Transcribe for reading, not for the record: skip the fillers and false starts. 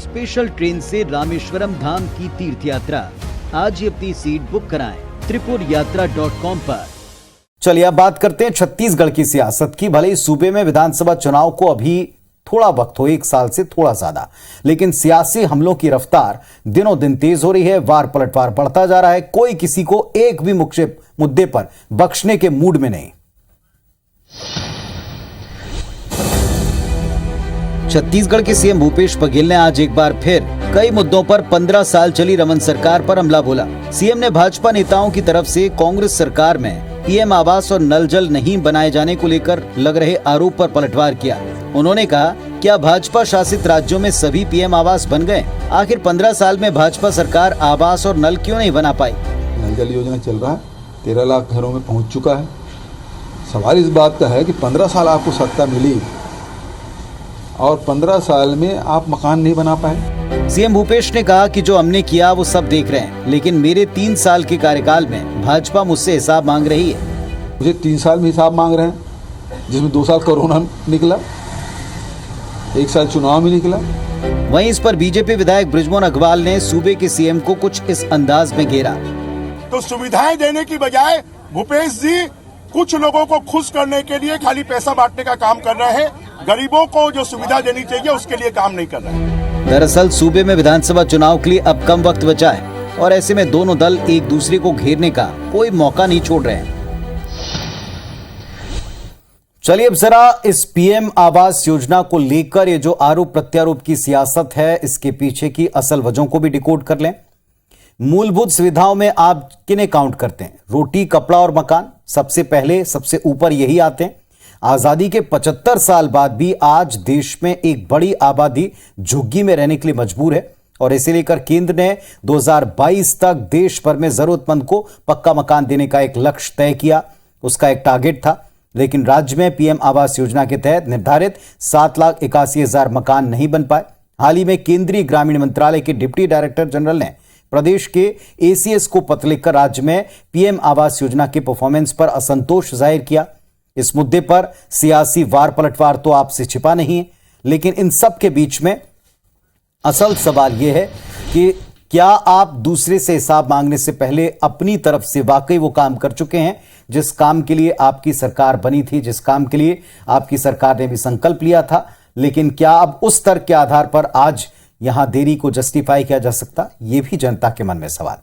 Special train से रामेश्वरम धाम की तीर्थ यात्रा। आज ही अपनी सीट बुक कराएं tripurayatra.com पर। चलिए अब बात करते हैं छत्तीसगढ़ की सियासत की। भले ही सूबे में विधानसभा चुनाव को अभी थोड़ा वक्त हो, 1 साल से थोड़ा ज्यादा, लेकिन सियासी हमलों की रफ्तार दिनों दिन तेज हो रही है। वार पलटवार बढ़ता जा रहा है। कोई किसी को एक भी मुद्दे पर बख्शने के मूड में नहीं। छत्तीसगढ़ के सीएम भूपेश बघेल ने आज एक बार फिर कई मुद्दों पर 15 साल चली रमन सरकार पर हमला बोला। सीएम ने भाजपा नेताओं की तरफ से कांग्रेस सरकार में पीएम आवास और नल जल नहीं बनाए जाने को लेकर लग रहे आरोप पर पलटवार किया। उन्होंने कहा, क्या भाजपा शासित राज्यों में सभी पीएम आवास बन गए? आखिर 15 साल में भाजपा सरकार आवास और नल क्यों नहीं बना पाई? नल जल योजना चल रहा है, 13 लाख घरों में पहुंच चुका है। सवाल इस बात का है कि 15 साल आपको सत्ता मिली और 15 साल में आप मकान नहीं बना पाए। सीएम भूपेश ने कहा कि जो हमने किया वो सब देख रहे हैं, लेकिन मेरे 3 साल के कार्यकाल में भाजपा मुझसे हिसाब मांग रही है। मुझे 3 साल में हिसाब मांग रहे हैं, जिसमें 2 साल कोरोना निकला, 1 साल चुनाव में निकला। वहीं इस पर बीजेपी विधायक बृजमोहन अग्रवाल ने सूबे के सीएम को कुछ इस अंदाज में घेरा। तो सुविधाएं देने की बजाय भूपेश जी कुछ लोगों को खुश करने के लिए खाली पैसा बांटने का काम कर रहे हैं। गरीबों को जो सुविधा देनी चाहिए उसके लिए काम नहीं कर रहे हैं। दरअसल सूबे में विधानसभा चुनाव के लिए अब कम वक्त बचा है और ऐसे में दोनों दल एक दूसरे को घेरने का कोई मौका नहीं छोड़ रहे हैं। चलिए अब जरा इस पीएम आवास योजना को लेकर ये जो आरोप प्रत्यारोप की सियासत है, इसके पीछे की असल वजहों को भी डिकोड कर लें। मूलभूत सुविधाओं में आप किन्हें काउंट करते हैं? रोटी, कपड़ा और मकान सबसे पहले, सबसे ऊपर यही आते हैं। आजादी के 75 साल बाद भी आज देश में एक बड़ी आबादी झुग्गी में रहने के लिए मजबूर है और इसे लेकर केंद्र ने 2022 तक देश भर में जरूरतमंद को पक्का मकान देने का एक लक्ष्य तय किया। उसका एक टारगेट था, लेकिन राज्य में पीएम आवास योजना के तहत निर्धारित 7,81,000 मकान नहीं बन पाए। हाल ही में केंद्रीय ग्रामीण मंत्रालय के डिप्टी डायरेक्टर जनरल ने प्रदेश के एसीएस को पत्र लिखकर राज्य में पीएम आवास योजना के परफॉर्मेंस पर असंतोष जाहिर किया। इस मुद्दे पर सियासी वार पलटवार तो आपसे छिपा नहीं है, लेकिन इन सब के बीच में असल सवाल यह है कि क्या आप दूसरे से हिसाब मांगने से पहले अपनी तरफ से वाकई वो काम कर चुके हैं जिस काम के लिए आपकी सरकार बनी थी, जिस काम के लिए आपकी सरकार ने भी संकल्प लिया था? लेकिन क्या अब उस तर्क के आधार पर आज यहां देरी को जस्टिफाई किया जा सकता? यह भी जनता के मन में सवाल।